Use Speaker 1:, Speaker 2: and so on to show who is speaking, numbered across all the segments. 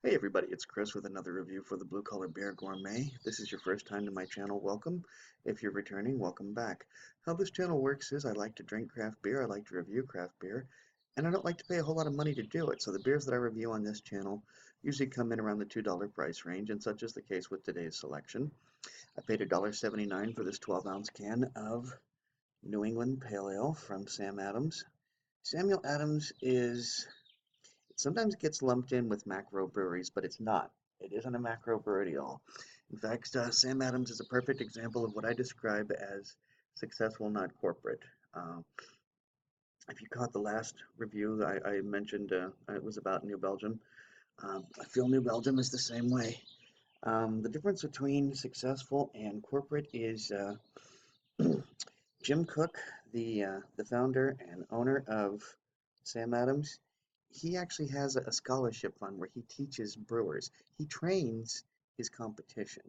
Speaker 1: Hey everybody, it's Chris with another review for the Blue Collar Beer Gourmet. If this is your first time to my channel, welcome. If you're returning, welcome back. How this channel works is I like to drink craft beer, I like to review craft beer, and I don't like to pay a whole lot of money to do it. So the beers that I review on this channel usually come in around the $2 price range, and such is the case with today's selection. I paid $1.79 for this 12-ounce can of New England Pale Ale from Sam Adams. Samuel Adams is it sometimes gets lumped in with macro breweries, but it's not. It isn't a macro brewery at all. In fact, Sam Adams is a perfect example of what I describe as successful, not corporate. Uh, if you caught the last review, I mentioned it was about New Belgium. I feel New Belgium is the same way. The difference between successful and corporate is Jim Cook, the founder and owner of Sam Adams, he actually has a scholarship fund where he teaches brewers. He trains his competition.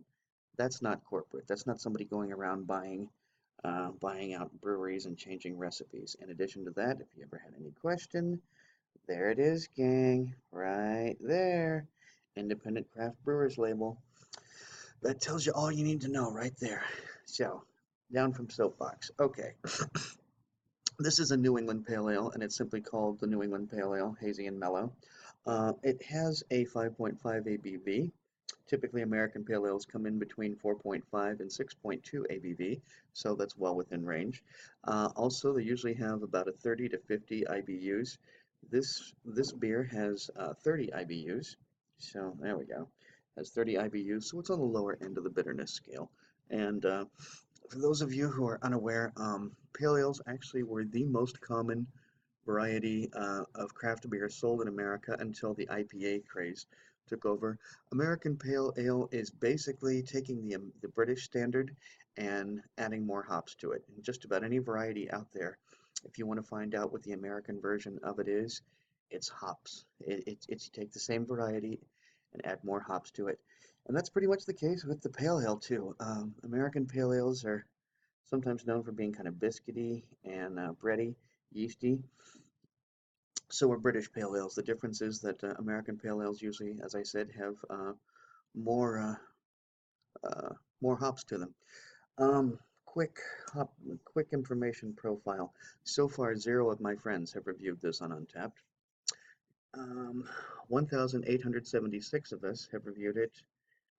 Speaker 1: That's not corporate. That's not somebody going around buying out breweries and changing recipes. In addition to that, if you ever had any question, there it is, gang, right there. Independent Craft Brewers label. That tells you all you need to know right there. So, down from soapbox. Okay. This is a New England Pale Ale, and it's simply called the New England Pale Ale, hazy and mellow. It has a 5.5 ABV. Typically, American Pale Ales come in between 4.5 and 6.2 ABV, so that's well within range. Also, they usually have about a 30 to 50 IBUs. This beer has 30 IBUs, so there we go. Has 30 IBUs, so it's on the lower end of the bitterness scale. And for those of you who are unaware, pale ales actually were the most common variety of craft beer sold in America until the IPA craze took over. American Pale Ale is basically taking the British standard and adding more hops to it. And just about any variety out there, if you want to find out what the American version of it is, it's hops. It's you take the same variety and add more hops to it. And that's pretty much the case with the pale ale too. American pale ales are sometimes known for being kind of biscuity and bready, yeasty. So are British pale ales. The difference is that American pale ales usually, as I said, have more more hops to them. Um, quick hop, quick information profile. So far, zero of my friends have reviewed this on Untapped. Um, 1,876 of us have reviewed it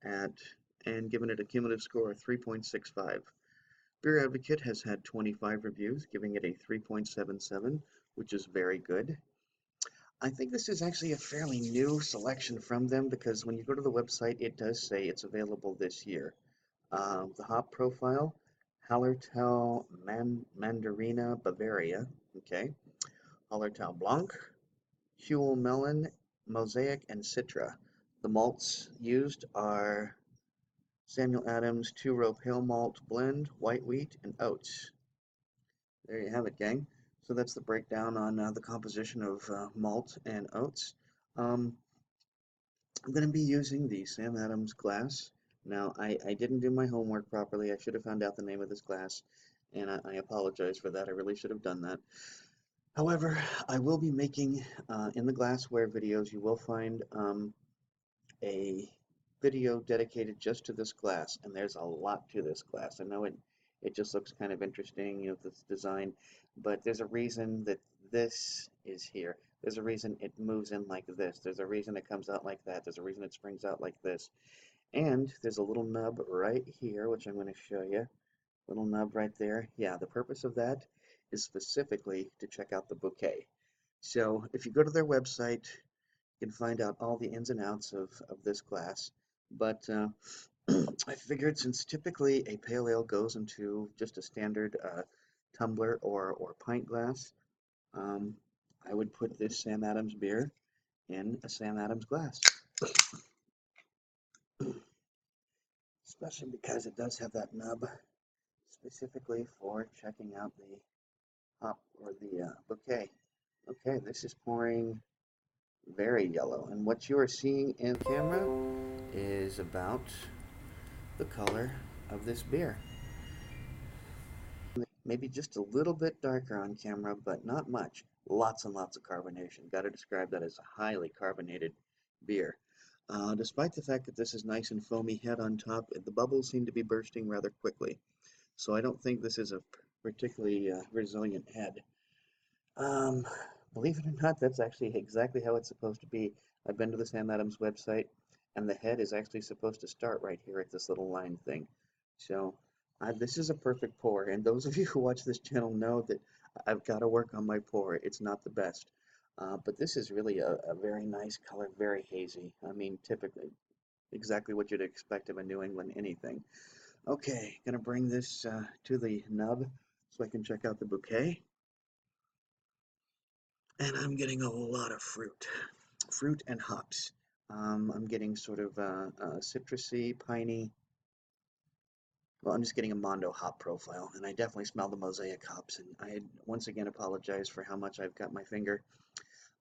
Speaker 1: at and given it a cumulative score of 3.65. Beer Advocate has had 25 reviews, giving it a 3.77, which is very good. I think this is actually a fairly new selection from them because when you go to the website, it does say it's available this year. The hop profile, Hallertau Mandarina Bavaria, okay, Hallertau Blanc, Huel Melon, Mosaic, and Citra. The malts used are Samuel Adams 2-row pale malt blend, white wheat, and oats. There you have it, gang. So that's the breakdown on the composition of malt and oats. Um, I'm going to be using the Sam Adams glass. Now, I didn't do my homework properly. I should have found out the name of this glass, and I apologize for that. I really should have done that. However, I will be making, in the glassware videos, you will find a video dedicated just to this glass, and there's a lot to this glass. I know it just looks kind of interesting, this design, but there's a reason that this is here. There's a reason it moves in like this. There's a reason it comes out like that. There's a reason it springs out like this. And there's a little nub right here, which I'm going to show you. Little nub right there. Yeah, the purpose of that is specifically to check out the bouquet. So if you go to their website, you can find out all the ins and outs of this glass. But I figured since typically a pale ale goes into just a standard tumbler or pint glass, um, I would put this Sam Adams beer in a Sam Adams glass, especially because it does have that nub specifically for checking out the hop or the bouquet. Okay, this is pouring very yellow, and what you are seeing in camera is about the color of this beer. Maybe just a little bit darker on camera, but not much. Lots and lots of carbonation. Got to describe that as a highly carbonated beer. Despite the fact that this is nice and foamy head on top, the bubbles seem to be bursting rather quickly. So I don't think this is a particularly resilient head. Um, Believe it or not, that's actually exactly how it's supposed to be. I've been to the Sam Adams website, and the head is actually supposed to start right here at this little line thing. So this is a perfect pour, and those of you who watch this channel know that I've got to work on my pour. It's not the best. But this is really a very nice color, very hazy. I mean, typically, exactly what you'd expect of a New England anything. Okay, gonna bring this to the nub so I can check out the bouquet. And I'm getting a lot of fruit and hops. I'm getting sort of citrusy, piney. Well, I'm just getting a Mondo hop profile, and I definitely smell the mosaic hops. And I once again apologize for how much I've got my finger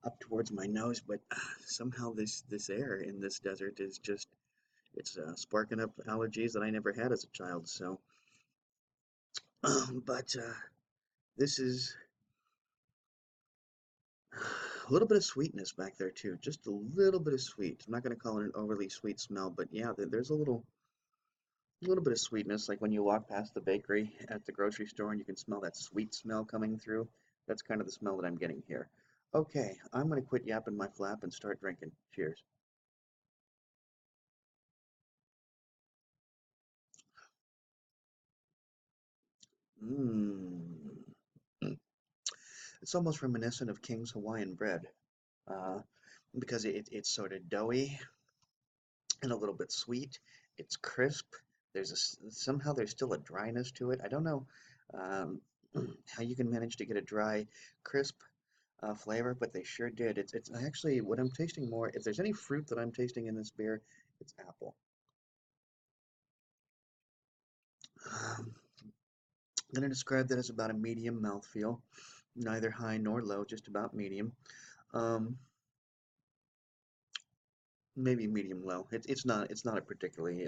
Speaker 1: up towards my nose, but somehow this air in this desert is just it's sparking up allergies that I never had as a child. So, but this is a little bit of sweetness back there too, just a little bit of sweet. I'm not going to call it an overly sweet smell, but yeah, there's a little bit of sweetness, like when you walk past the bakery at the grocery store and you can smell that sweet smell coming through. That's kind of the smell that I'm getting here. Okay, I'm going to quit yapping my flap and start drinking. Cheers. Mmm. It's almost reminiscent of King's Hawaiian bread, uh, because it's sort of doughy and a little bit sweet. It's crisp. Somehow there's still a dryness to it. I don't know um, how you can manage to get a dry, crisp flavor, but they sure did. It's actually what I'm tasting more. If there's any fruit that I'm tasting in this beer, it's apple. I'm going to describe that as about a medium mouthfeel, neither high nor low, just about medium. Um, Maybe medium low. It's not a particularly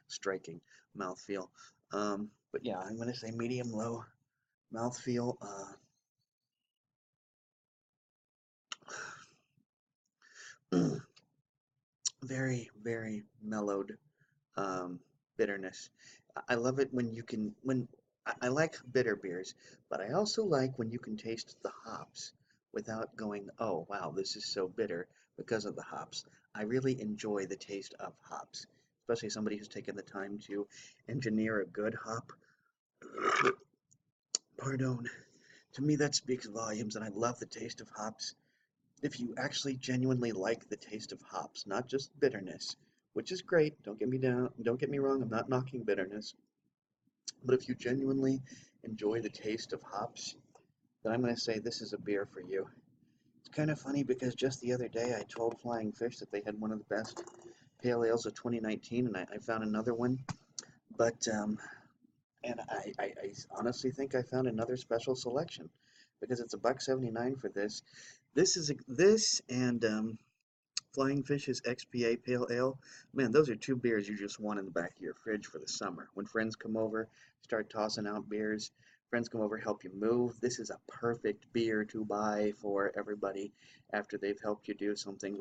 Speaker 1: striking mouthfeel. But yeah, I'm going to say medium low mouthfeel. Very, very mellowed um, bitterness. I love it when you can when I like bitter beers, but I also like when you can taste the hops without going, oh wow, this is so bitter because of the hops. I really enjoy the taste of hops, especially somebody who's taken the time to engineer a good hop. Pardon. To me, that speaks volumes, and I love the taste of hops. If you actually genuinely like the taste of hops, not just bitterness, which is great, don't get me wrong, I'm not knocking bitterness, but if you genuinely enjoy the taste of hops, then I'm going to say this is a beer for you. It's kind of funny because just the other day I told Flying Fish that they had one of the best pale ales of 2019, and I found another one, but and I honestly think I found another special selection because it's a buck 79 for this. This and Flying Fish's XPA Pale Ale. Man, those are two beers you just want in the back of your fridge for the summer. When friends come over, start tossing out beers. Friends come over, help you move. This is a perfect beer to buy for everybody after they've helped you do something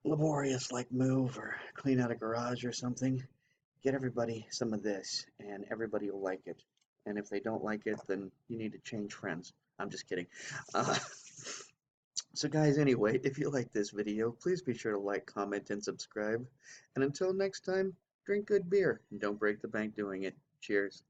Speaker 1: laborious like move or clean out a garage or something. Get everybody some of this, and everybody will like it. And if they don't like it, then you need to change friends. I'm just kidding. Uh, so guys, anyway, if you like this video, please be sure to like, comment, and subscribe. And until next time, drink good beer and don't break the bank doing it. Cheers.